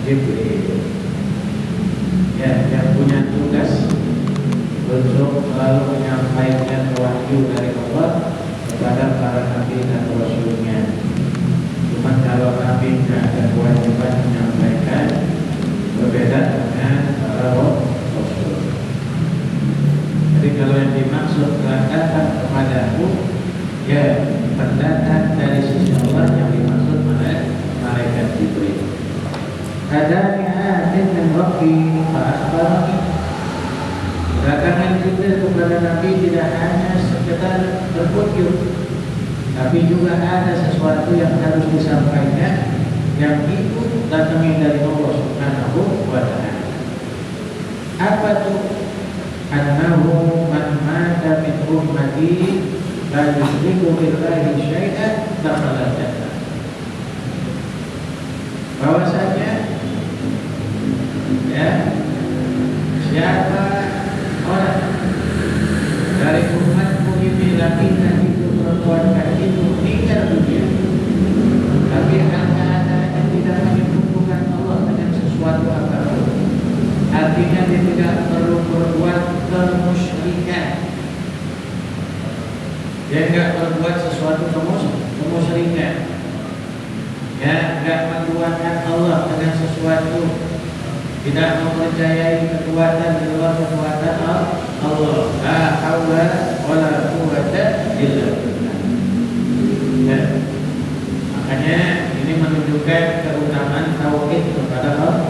Jibril, ya, yang punya tugas untuk selalu menyampaikan wahyu dari Allah kepada para nabi dan rasulnya. Cuma kalau nabi tidak ada kewajiban menyampaikan, berbeda dengan para rasul. Jadi kalau yang dimaksud datang kepadaku, ya pendatang dari sisi Allah yang dimaksud malaikat Jibril. Hadani atin min Rabbi fa akhbarani. Kedatangan Jibril kepada Nabi tidak hanya sekedar berkunjung, tapi juga ada sesuatu yang harus disampaikan, yang itu datangnya dari Allah Subhanahu wa ta'ala. Apa itu? Annahu man mata min ummati la yusyriku billahi syai'an dakhala jannah. Bahwasanya ya, siapa orang dari umatku ini laki-laki itu perempuan itu meninggal dunia, tapi keadaannya tidak menyebutkan Allah dengan sesuatu apapun, artinya dia tidak perlu berbuat kemusyrikan, dia tidak berbuat sesuatu kemusyrikan, ya, tidak menduakan Allah dengan sesuatu, tidak mempercayai kekuatan di luar kekuatan Allah. La haula wala quwwata illa billah. Ya. Makanya ini menunjukkan keutamaan tauhid kepada Allah.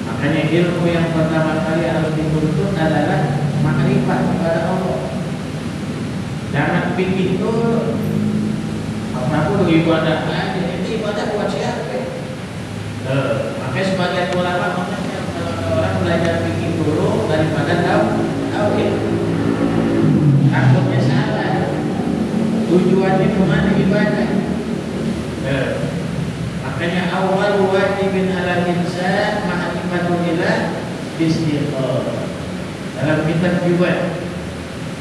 Makanya ilmu yang pertama kali harus dituntut adalah makrifat kepada Allah. Jangan pikir dulu apapun ibadah aja, ini ibadah buat siapa? Makanya sebagian ulama mengatakan kalau orang belajar fikih dulu daripada tauhid, takutnya salah. Tujuannya kemana ibadah? Makanya awal wajibin ala insan ma'rifatulillah istighfar. Dalam kitab juga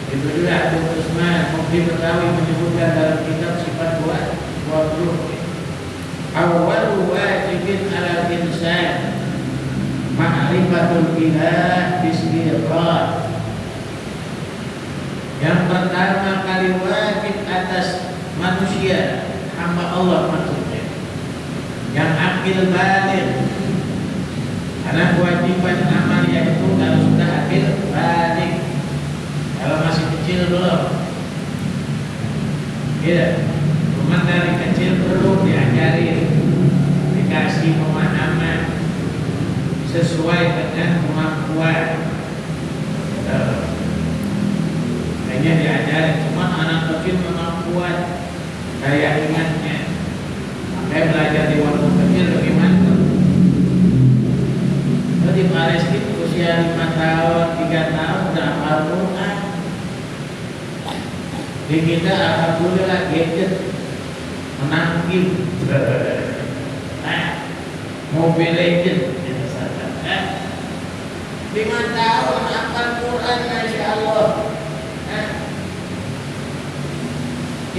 itu juga Abu Usman Mufti Betawi menyebutkan dalam kitab sifat 20. Awal wajibin ala insan ma'rifatul ilah istighfar. Yang pertama kali wajib atas manusia, hamba Allah maksudnya, yang akil balik. Karena kewajiban amalnya itu kalau sudah akil balik. Kalau masih kecil belum. Ya, cuma dari kecil perlu diajarin, dikasih pemahaman sesuai dengan kemampuan. Hanya diajarin, cuma anak kecil memang kuat daya ingatnya. Makanya belajar di waktu kecil lebih mantap. Di Palestina usia 5 tahun, 3 tahun udah hafal Quran. Di kita alhamdulillah gadget, menang game, Mobile Legend, 5 tahun hafal Quran, masya Allah.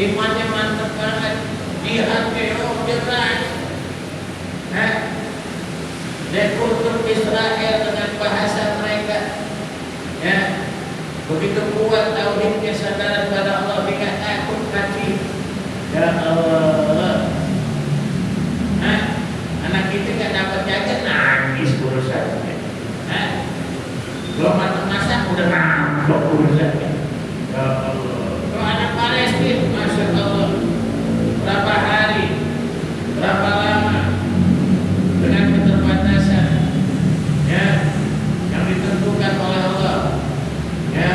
Imannya mantap banget, jihad jelas. Dan kultur Israel dengan bahasa mereka, ya, begitu kuat tauhidnya, kesadaran pada Allah, tidak takut mati. Ya Allah, anak kita nggak dapat jajan nangis urusannya. Belum masak udah nangis urusannya. Ya Allah, kalau anak Palestina, masya Allah, berapa hari, berapa lama dengan keterbatasan, ya, yang ditentukan oleh Allah, ya,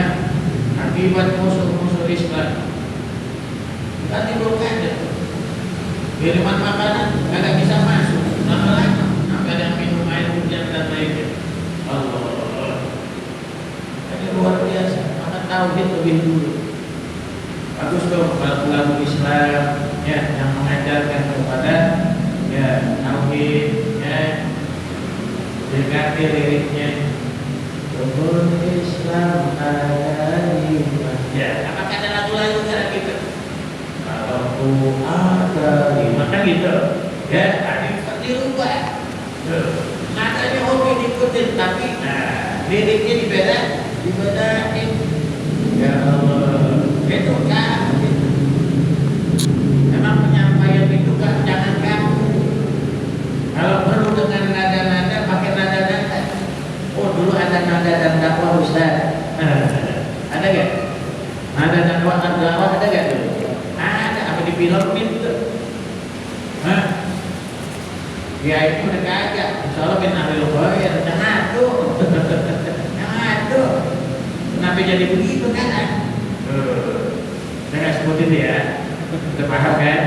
akibat musuh-musuh Islam. Tadi bukan kiriman makanan nggak bisa masuk, lama-lama sampai ada minum air hujan dan lainnya. Allah, ini luar biasa. Maka tauhid lebih dulu. Bagus dong kalau ulama Islam, ya, yang mengajarkan kepada, ya, tauhid, ya, dekati liriknya. Rukun Islam ada 5. Ya, apakah ada lagu-lagu cara kita? Kalau ada 5 kan gitu. Ya, tadi dirubah. Nadanya oke diikutin, tapi liriknya dibedain. Ya Allah, itu kan. Emang penyampaian itu kan jangan kaku. Kalau perlu dengan nada-nada, pakai nada-nada. Oh dulu ada nada dan dakwah Ustaz. Ada gak? Nada dakwah ada gak dulu? Ada, apa di filmin tuh? Ya itu udah kagak. Insyaallah bin Ahlul Khair, jangan tuh. Kenapa jadi begitu kan? Saya nggak sebutin ya. Udah paham kan?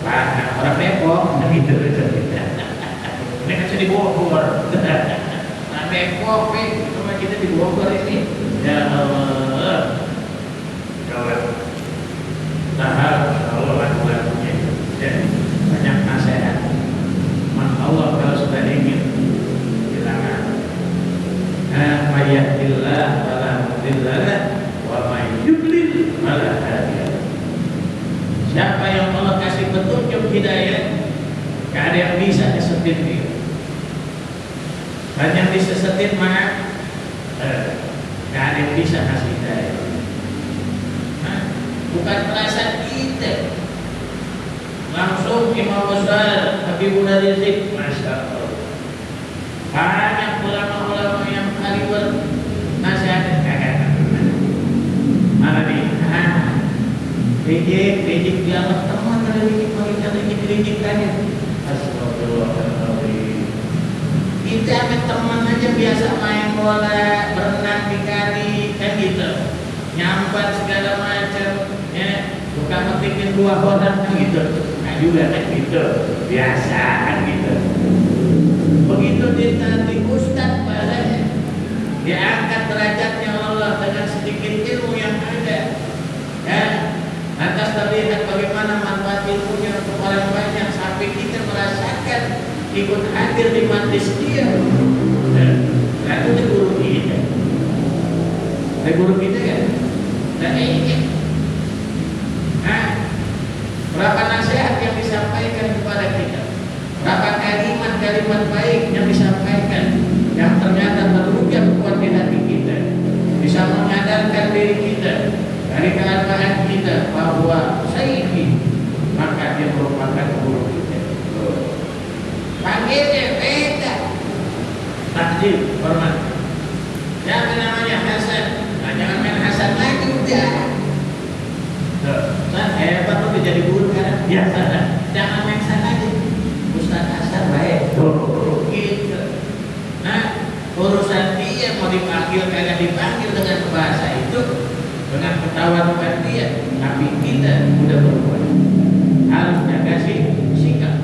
Paham. Orang Depok gitu. Ini kan saya di Bogor. Nah Depok, cuma kita di Bogor ini. Ya Allah. Kawan. Tahap Allah lagu-lagunya. Banyak nasihat. Allah kalau sudah ingin bilangan mayahdillah wala mudhillalah wa may yudlil fala hadiya. Siapa yang Allah kasih petunjuk hidayah, gak ada yang bisa disetir dia. Dan yang disesetin mah gak ada yang bisa kasih hidayah. Bukan perasaan kita. Langsung Imam Besar Habibur Rizik, Masya Allah. Banyak ulama-ulama yang kaliber nasihat kagak. Mana nih? Rizik dia teman dari Rizik tanya. Astagfirullahaladzim. Kita sama teman aja biasa main bola, berenang di kali, kan gitu. Nyampat segala macam, ya. Bukan metikin buah kodam kan gitu. Juga kan gitu, biasa kan gitu. Begitu ditati ustaz bahasanya, diangkat derajatnya Allah dengan sedikit ilmu yang ada. Ya, lantas terlihat bagaimana manfaat ilmunya untuk orang banyak sampai kita merasakan ikut hadir di majlis dia. Nah, itu guru kita. Guru kita kan. Dan ini. Berapa nasihat yang disampaikan kepada kita, berapa kalimat-kalimat baik yang disampaikan, yang ternyata terwujud kuat di hati kita, bisa menyadarkan diri kita dari keadaan kita bahwa sayyidi, maka dia merupakan guru kita. Panggilnya beda, takjil, hormat. Yang namanya Hasan, nah, jangan main Hasan lagi udah. Hebat tuh jadi guru kan? Biasa, jangan main sana aja. Ustaz Hasan baik, gitu. Nah, urusan dia mau dipanggil kagak dipanggil dengan bahasa itu, dengan ketawadukan dia, tapi kita udah berbuat. Harus jaga sikap,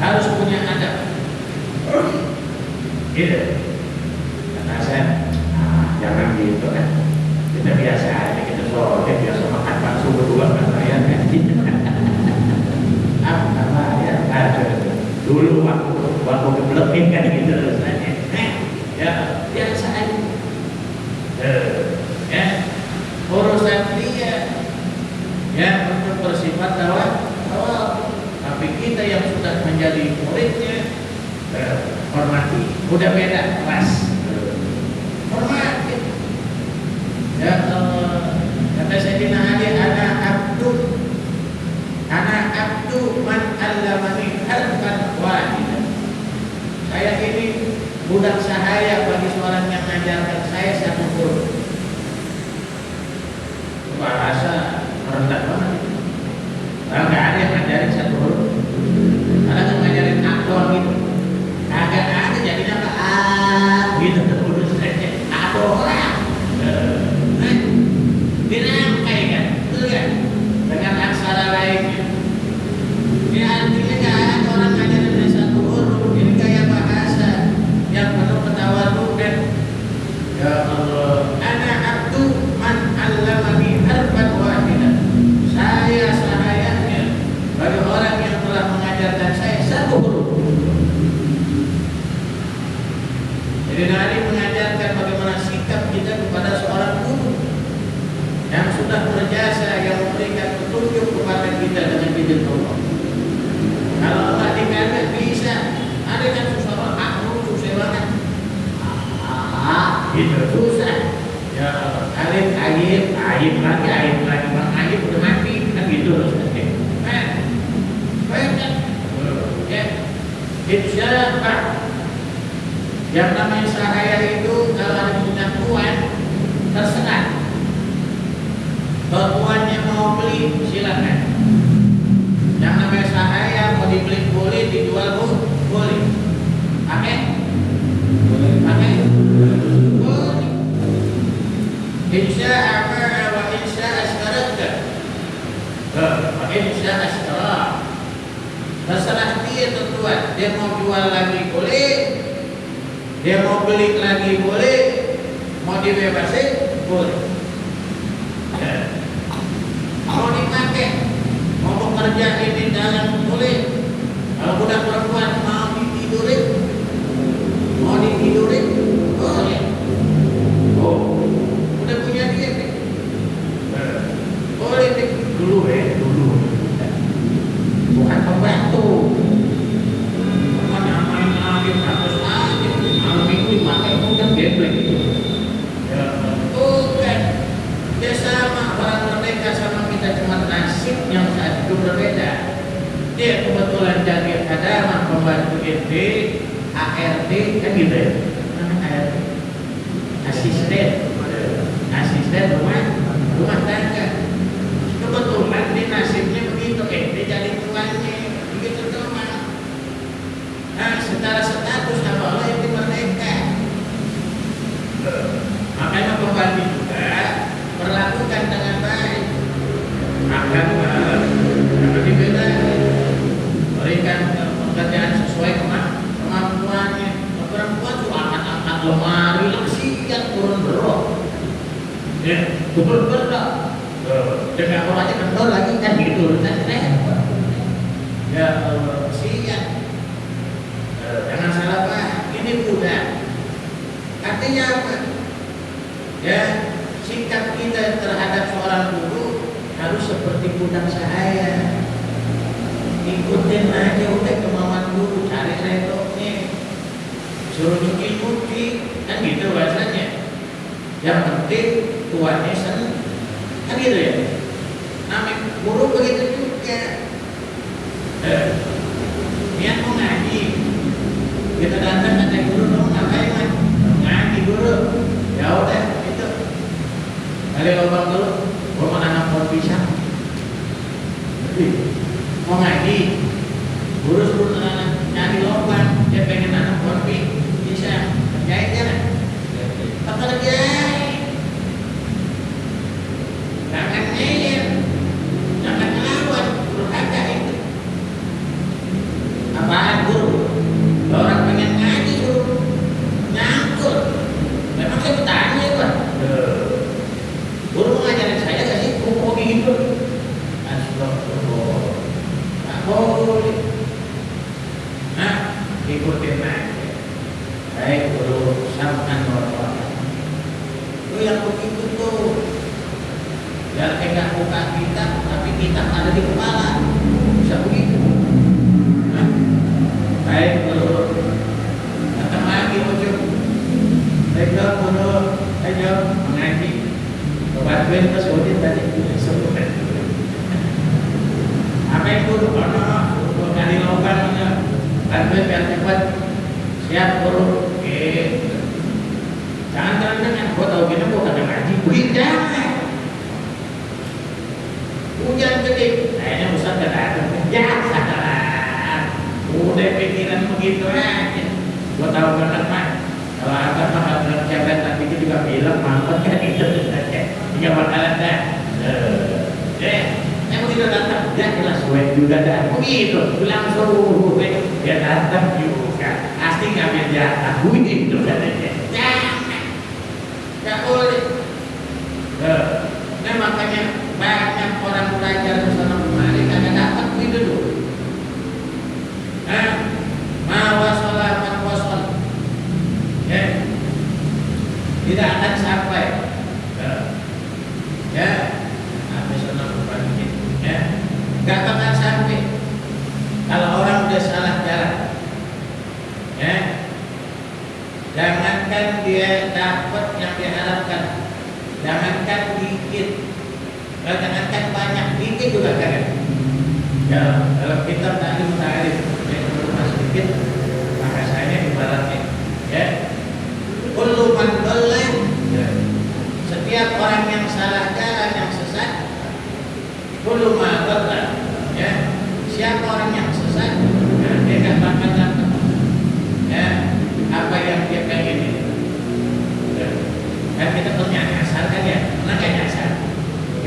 harus punya adab. Gitu. Kata saya, jangan gitu kan. Kita biasa aja, kita sore biasa makan bakso berdua kan saya kan. Apa ya? Dulu waktu kebelekin kan gitu rasanya. Ya biasa aja. Ya urusan dia ya untuk bersifat tawadu. Tapi kita yang sudah menjadi muridnya hormati. Udah beda kelas. Hormati. Ya Allah, kata Sayyidina Ali, anak abdu man allamani harfan wahidan. Saya ini budak sahaya bagi seorang yang mengajarkan saya satu huruf. Bahasa rendah banget. Kalau nggak ada yang ngajarin satu huruf, kalau nggak ngajarin akor gitu, agak ada jadinya gitu terus ada orang. Dirangkai kan, betul kan? Dengan aksara lainnya. Ini artinya nggak ada orang ngajarin satu huruf. Ini kayak bahasa yang penuh ketawadukan. Ya Allah, ana abdu man allamani harfan wahidan. Saya sahayanya bagi orang yang telah mengajarkan saya satu huruf. Jadi Nabi mengajarkan bagaimana sikap kita kepada seorang guru yang sudah berjasa, yang memberikan petunjuk kepada kita dengan izin Allah. Kalau Allah dikatakan bisa aib lagi, bang aib udah mati kan gitu loh. Nah, baik kan? Ya, insya Allah yang namanya sahaya itu kalau punya tuan terserah. Kalau tuannya mau beli silakan. Yang namanya sahaya mau dibeli boleh, dijual boleh. Pakai? Boleh pakai? Boleh. Insya Allah wa insya asyarakah. Wa insya asyarak. Terserah dia tuan. Dia mau jual lagi boleh. Dia mau beli lagi boleh, mau dibebasin boleh. Ya. Mau dipakai, mau bekerja di dalam boleh. Kalau budak perempuan mau ditidurin boleh. Oh, udah punya dia nih. Boleh nih dulu. Bukan pembantu. Bukan. Dia sama orang merdeka sama kita, cuma nasib yang saat itu berbeda. Dia kebetulan jadi kadang pembantu RT, ART kan gitu ya. ART. Asisten rumah tangga. Kebetulan dia nasibnya begitu, dia jadi tuannya begitu doang. Nah, secara status sama Allah itu merdeka. Makanya pembantu juga perlakukan dengan baik. Akan dibeda, berikan pekerjaan sesuai kemampuannya. Perempuan cuma angkat lemari, laksian turun berok. Ya, turun berok. Dengan orangnya kendor lagi kan gitu, kan repot. Ya Allah, kasihan. Jangan salah paham, ini budak. Artinya apa? Ya, sikap kita terhadap seorang guru harus seperti budak sahaya. Ikutin aja udah kemauan guru, cari retoknya, suruh nyuci, kan gitu bahasanya. Yang penting tuannya senang, kan gitu ya. Namanya guru begitu juga. Niat mau ngaji, kita datang kata guru dong ngapain man? Ngaji guru, ya udah itu. Kali lubang dulu, gua mau nanam pohon pisang. Mau ngaji, guru suruh nyari lubang, dia pengen nanam pohon pisang. Kerjain jangan? Apa kerjain? Jangan ngeyel, jangan ngelawan, guru kagak itu. Apaan guru? Orang pengen ngaji guru nyangkut. Memang saya bertanya Pak. Guru mau ngajarin saya gak sih? Kok gitu? Astagfirullah. Tak boleh. Nah, ikutin aja. Baik guru sampan orang. Itu yang begitu tuh. Biar enggak buka kitab, tapi kitab ada di kepala. Bisa begitu. Nah, baik guru. Datang lagi muncul. Baik guru, ayo mengaji. Bantuin ke Saudi tadi sebutkan. Apa yang guru? Guru kali lubangnya. Bantuin biar cepat. Siap guru. Oke. Jangan. Gua tahu gini gua kagak ngaji. Begitu jangan. Hujan gede, kayaknya Ustaz gak datang. Ya salah. Udah pikiran begitu aja. Gua tahu banget mah. Kalau abang mah benar jabat tapi itu juga bilang mampet kan itu saja. Tiga bakalan dah. Yang begitu datang, ya jelas gue juga dah. Begitu, bilang suruh dia datang juga. Pasti ngambil jatah. Begitu katanya. Jangan, nggak boleh. Nah makanya banyak orang belajar bersama kemarin karena dapat begitu dulu. Mawasolah wasol. Ya, tidak akan sampai. Ya, sampai sana berbagi. Ya, nggak akan sampai. Kalau orang udah salah jalan, ya, jangankan dia dapat yang diharapkan, jangankan dikit. Kalau jangankan banyak, dikit juga kagak. Ya, dalam kitab Ta'lim Ta'rif yang cuma sedikit bahasanya ibaratnya, ya. Kullu man dhalla, ya. Setiap orang yang salah jalan, yang sesat, kullu ma dhalla, ya. Siapa orang yang sesat, ya, dia akan bakal dapat, ya, apa yang dia pengen ini. Ya. Dan kita punya nyasar kan ya, pernah nggak nyasar?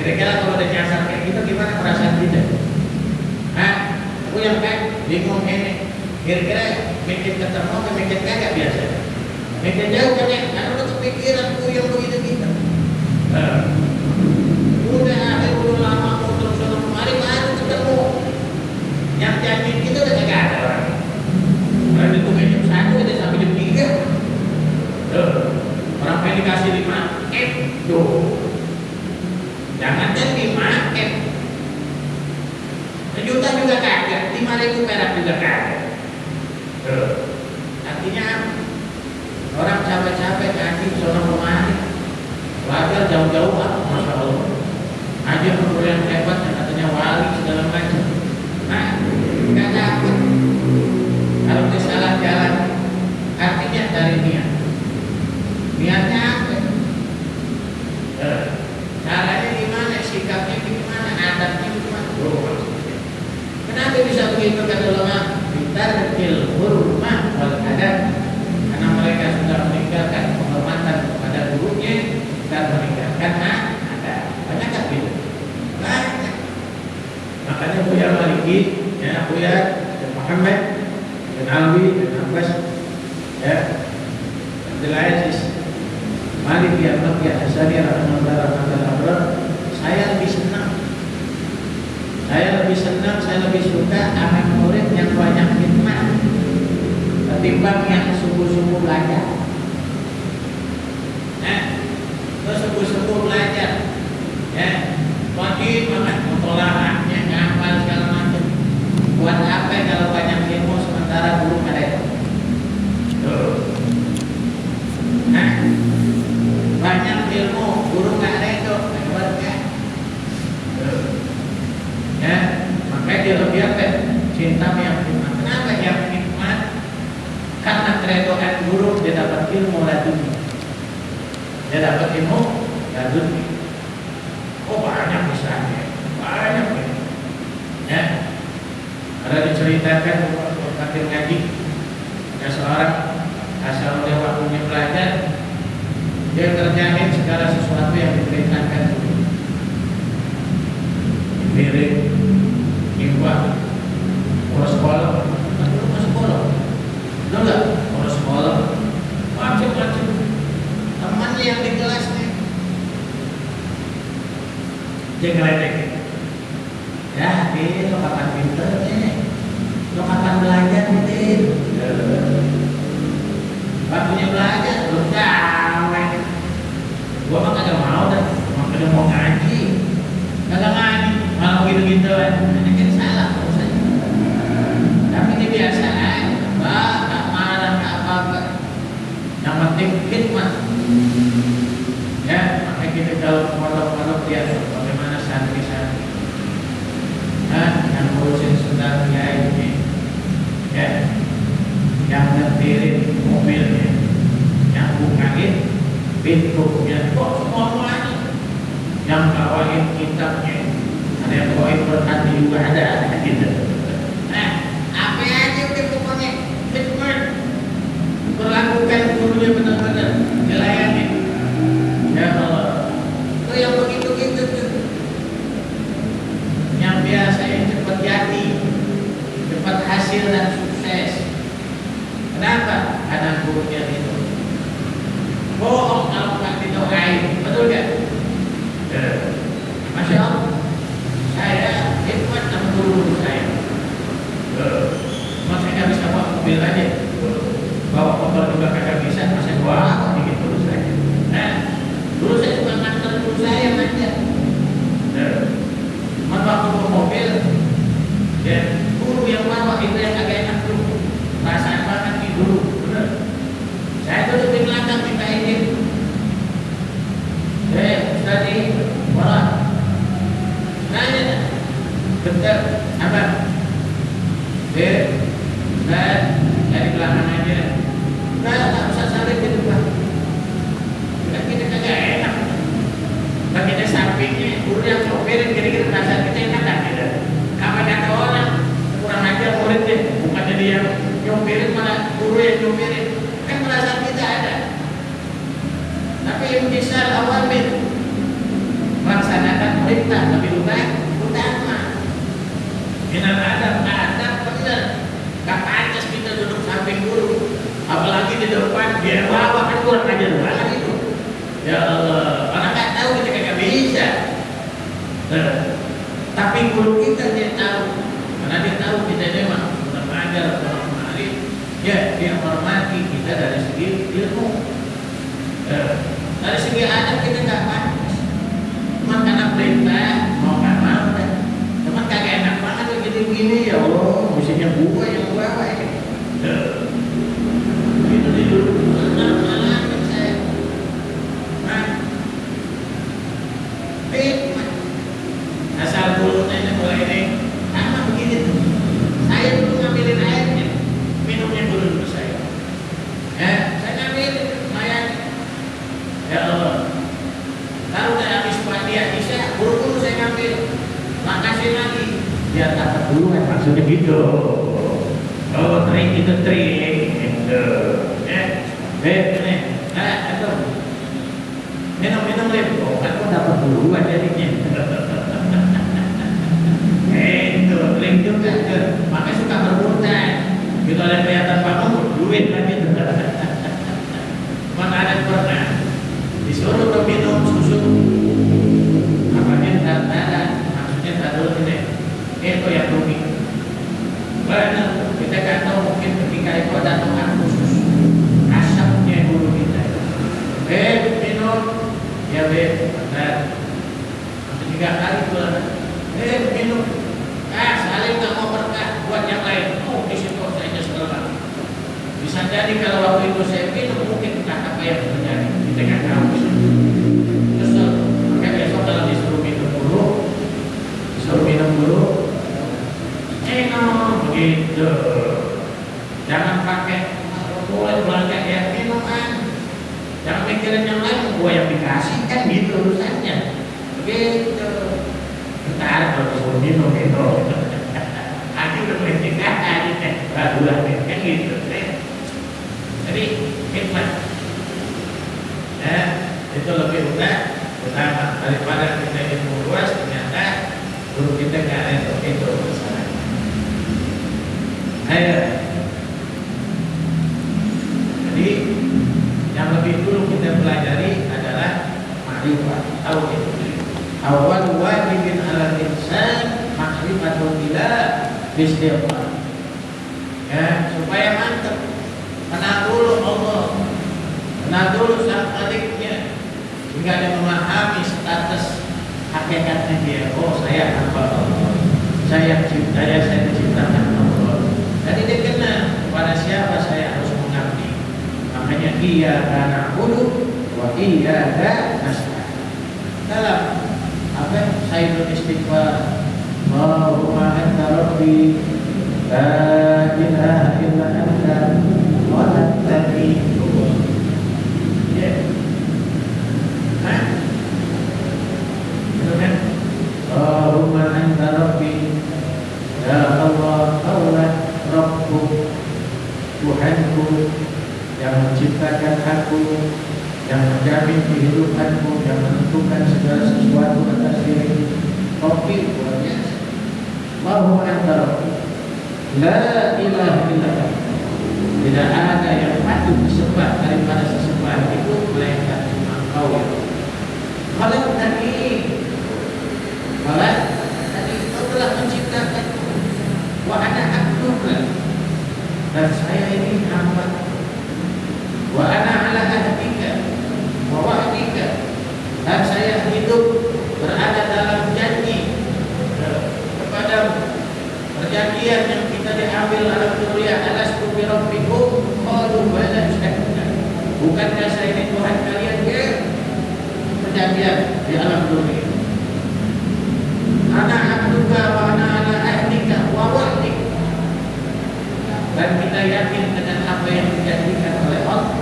Kira-kira kalau ada nyasar kayak gitu gimana perasaan kita? Hah? Aku yang kan bingung ini. Kira-kira mikir ketemu atau mikir kagak biasa? Mikir jauh kan ya? Karena udah kepikiran yang begitu-gitu. Udah lama mau terus kemari baru ketemu. Yang janji kita udah kagak ada orang. Orang itu kayak jam 1 udah sampai jam 3. Orang pengen dikasih 5 M tuh. Jangan kan 5 M. Sejuta juga kagak, 5.000 perak juga kagak. Artinya orang capek-capek kaki sono kemari, wajar jauh-jauh masya Allah. Aja perlu yang hebat yang katanya wali segala macam. Nah, nggak dapat. Kalau dia salah jalan, artinya dari niat. Niatnya apa? Caranya gimana? Sikapnya gimana? Adatnya gimana? Kenapa bisa begitu kata ulama? Bitarkil hurmah wal adab. Karena mereka sudah meninggalkan penghormatan kepada gurunya dan meninggalkan adab. Banyak tak gitu? Banyak. Makanya Buya Maliki, ya Buya Muhammad dan Alwi dan Abbas, ya Abdul Aziz Maliki Al-Maqiyah Hasani rahimahullah, saya lebih senang, saya lebih suka anak murid yang banyak khidmat ketimbang yang sungguh-sungguh belajar. Lo sungguh-sungguh belajar, ya, wajib banget mutolahnya, ngapal segala macam. Buat apa kalau banyak ilmu sementara guru ada itu? Banyak ilmu guru nggak ada itu, ya, makanya dia lebih apa? Cinta yang hikmat. Kenapa yang hikmat? Karena keredoan guru dia dapat ilmu laduni. Dia dapat ilmu laduni. Oh banyak misalnya, banyak ini. Ya, ada diceritakan waktu ngaji, ada seorang asal dia waktunya belajar, dia terjamin segala sesuatu yang diperintahkan dulu. Piring, imbang, urus sekolah, enggak, urus sekolah, macam-macam. Teman yang di kelasnya, dia ngeledekin. Ya, lo kapan pinternya? Lo kapan belajar gitu? Waktunya belajar, belum gawe. Gua mah kagak mau dah, makanya mau ngaji, kagak ngaji. Kalau gitu-gitu kan salah maksudnya. Tapi ini biasa aja, nggak marah, nggak apa-apa. Yang penting khidmat. Ya, makanya kita kalau pondok-pondok lihat bagaimana santri-santri, yang ngurusin saudara kiai ini, ya, yang ngetirin mobilnya, yang bukain pintunya, kok semuanya, yang bawain kitabnya. Ada yang bawain berkati juga ada gitu. Apa aja udah pokoknya khidmat, perlakukan gurunya benar-benar, dilayani. Ya Allah, itu yang begitu-gitu tuh, yang biasanya cepat jadi, cepat hasil dan sukses. Kenapa? Karena gurunya itu bohong kalau nggak didoain, betul nggak? Masya Allah. Saya khidmat sama guru saya. Masa nggak bisa bawa mobil aja, bawa motor juga kagak bisa, masa bawa dikit guru saya. Dulu saya juga nganter guru saya aja. Waktu bawa mobil, ya guru yang bawa itu yang agak enak dulu. Perasaan banget nih dulu, bener. Saya duduk di belakang minta izin. Tadi, malah nyupirin malah guru yang nyupirin, kan perasaan kita ada. Tapi imtisal awamir, melaksanakan perintah lebih utama. Minal adab benar. Gak pantas kita duduk samping guru, apalagi di depan dia bawa, kan kurang ajar banget itu. Ya Allah, orang nggak tahu kita kagak bisa. Tapi guru kita dia tahu, karena dia tahu kita ini memang kurang ajar, kurang arif. Ya, dia hormati kita dari segi ilmu. Dari segi adab kita nggak pantas. Cuma karena perintah mau nggak mau kan. Cuman kagak enak banget begitu begini ya Allah, mestinya gua yang bawa ini. Begitu dulu. Asal mulutnya ini mulai ini sama begini tuh. Saya dulu ngambilin airnya, minumnya dulu saya. Saya ngambilin lumayan. Ya Allah. Lalu udah habis Fatihah Isya, buru-buru saya ngambil. Makasih lagi. Biar dapat dulu kan maksudnya gitu. Oh, trik itu trik. Gitu. Ini. Atau minum lem. Oh, kan kok dapat duluan jadinya. Itu lem juga. Makanya suka berhutang. Gitu ada kelihatan bangun, duit lagi. Mana ada pernah disuruh minum susu. Apanya tak maksudnya tak dulu ini. Itu yang rugi. Benar, kita kan tahu mungkin ketika itu ada tukang khusus. Asapnya dulu kita. Minum. Ya benar. 3 kali pulang. Minum. Saling nggak mau berkah buat yang lain. Oh, di situ saya nyesel banget. Bisa jadi kalau waktu itu saya minum mungkin entah apa yang terjadi di tengah kampus. Nyesel. Makanya besok kalau disuruh minum dulu. Begitu. Jangan pakai mulai belanja ya minuman. Jangan mikirin yang lain, gua yang dikasih kan gitu urusannya. Begitu. Ntar kalau disuruh minum itu, aku udah melihat aja deh, barulah kan gitu. Jadi hikmah, itu lebih utama daripada kita ilmu luas ternyata guru kita nggak ada itu masalah. Ayo. Jadi yang lebih dulu kita pelajari adalah ma'rifat, tauhid. Awal wajibin 'alal insan ma'rifatul ilah biistighfar. Ya, supaya mantap. Kenal dulu Allah. Kenal dulu sang Khaliknya. Hingga dia memahami status hakikatnya dia. Oh, saya hamba Allah. Saya diciptakan Allah. Jadi dia kenal kepada siapa saya harus mengabdi. Makanya iyyaka na'budu wa iyyaka nasta'in. Dalam apa sayyidul istighfar, Allahumma anta rabbi la ilaha illa anta khalaqtani. Ya. Allahumma anta rabbi, ya Allah, Kaulah Rabbku, Tuhanku yang menciptakan aku, yang menjamin kehidupanku, yang menentukan segala sesuatu atas diri. Rabbi, luar biasa. Allahumma anta Rabbi, la ilaha illa anta. Tidak ada yang patut disembah daripada sesembahan itu melainkan Engkau ya Allah. Khalaqtani, tadi Engkau telah menciptakan wa ana abduka, dan saya ini hamba. Wa ana ala ahdika wa wa'dika, dan saya hidup berada dalam janji kepada perjanjian yang kita diambil dalam kuliah alastu bi rabbikum qalu bala syahidna. Bukankah saya ini Tuhan kalian? Ya, perjanjian di alam dunia. Ana abduka wa ana ala ahdika wa wa'dik, dan kita yakin dengan apa yang dijanjikan oleh Allah.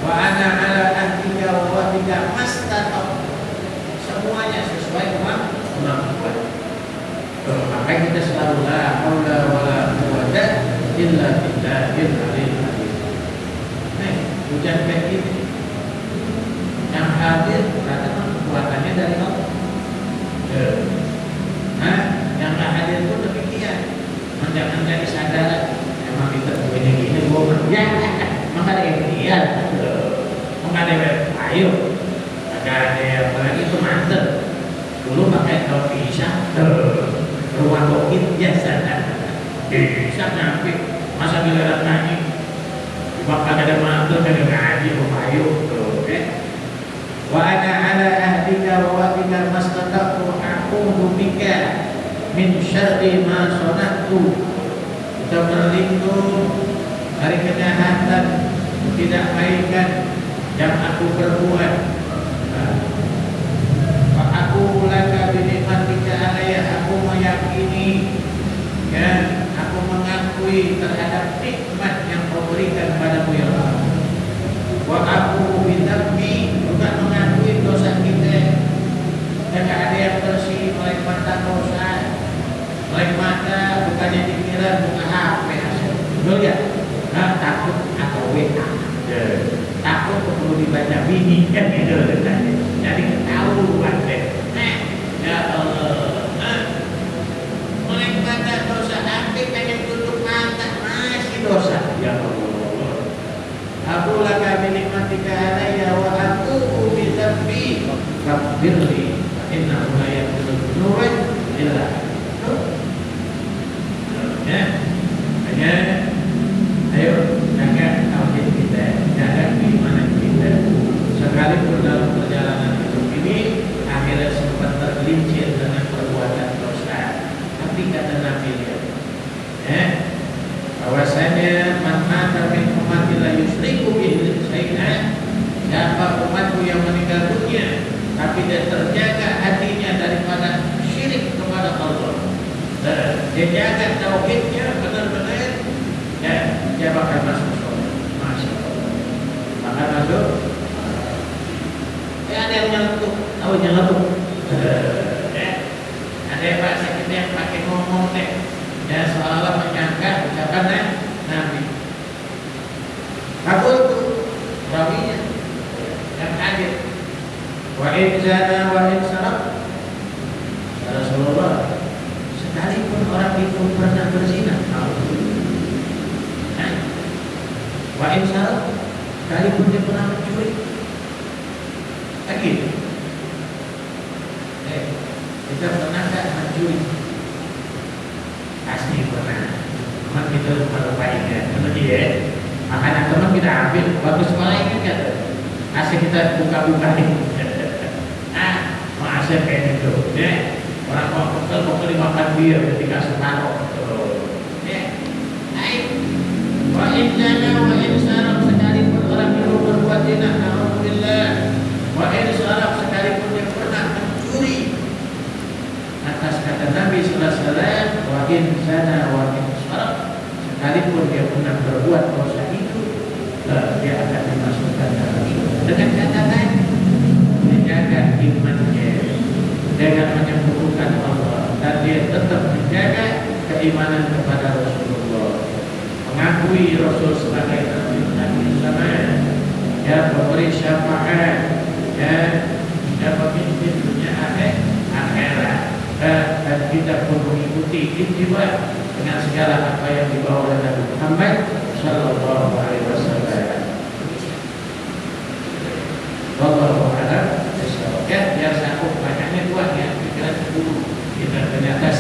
Wa ana ala ahdika wa wa'dika mastata'tu, semuanya sesuai kemampuan. Maka Makanya kita selalu la haula wala quwwata illa billahil aliyil azim. Nih, hujan kayak gini. Yang hadir berarti kekuatannya dari Allah. Nah, yang nggak hadir pun demikian. Jangan jadi sadar. Emang kita begini gini, gua ya, emang ada yang lihat, emang ada yang ayo, ada yang apalagi itu mantel. Dulu pakai daun pisang, ruang bukit biasa, bisa nyampe. Masa giliran nyanyi, bakal ada mantel ada ngaji, ayo, wa ana ala ahdika wa wa'dika mastata'tu aqumu bika min syarri ma sana'tu. Kita berlindung dari kejahatan, tidak kebaikan yang aku perbuat. Aku laka binikmatika alayya, aku meyakini, ya, aku mengakui terhadap nikmat yang kau berikan padamu ya Allah. Wa aku bidambi, juga mengakui dosa kita. Dan ada yang bersih oleh mata dosa, oleh mata bukannya pikiran, bukan HP hasil. Betul ya? Nah, takut atau WA. Takut perlu dibaca bini kan gitu. Jadi ketahuan deh. Ya Allah. Oleh mata dosa, HP pengen tutup mata masih dosa. Ya Allah. Aku laka binikmatika alayya wa aku bidambi faghfirli innahu la yaghfiru dzunuba illa ya, hanya ayo jaga tauhid kita, jaga keimanan kita. Sekalipun dalam perjalanan hidup ini akhirnya sempat tergelincir dengan perbuatan dosa, tapi kata Nabi ya, bahwasanya man mata min ummati la yusyriku bihi syai'an, siapa umatku yang meninggal dunia tapi dia terjaga hatinya daripada syirik kepada Allah, dia jaga tauhidnya benar-benar, ya, dia bakal masuk surga. Masya Allah, bakal masuk. Ada yang nyeletuk, tahu nyeletuk. Ada yang bahasa kita yang pakai ngomong deh, ya seolah-olah menyangka ucapan Nabi. Aku itu rawinya yang hadir. Wa in zana wa in saraq. Rasulullah, sekalipun orang itu pernah berzina, wa in saraq, sekalipun dia pernah mencuri, lagi, kita pernah tak mencuri? Pasti pernah. Teman kita melupainnya, benar ya? Makanan teman kita ambil, waktu sekolah ini kan, asik kita buka-buka ini. Masih kayak gitu, ya. Orang mau dimakan dia ketika separuh, ya. Ayo, wa in zana wa in saraq, sekalipun orang itu berbuat zina, alhamdulillah. Wa in saraq, sekalipun dia pernah mencuri. Atas kata Nabi sallallahu alaihi wasallam, wa in zana wa in saraq, sekalipun dia pernah berbuat dosa itu, dia akan dimasukkan dalam surga. Dengan kata lain, menjaga imannya, dengan menyembuhkan Allah, dan dia tetap menjaga keimanan kepada Rasulullah, mengakui Rasul sebagai Nabi sama, ya, memberi syafaat, ya, pemimpin dunia akhirat, dan kita pun mengikuti ittiba dengan segala apa yang dibawa oleh Nabi Muhammad sallallahu alaihi wasallam. Wallahu a'lam bishawab. Ya, biar sanggup banyaknya dua ya, pikiran dulu kita ternyata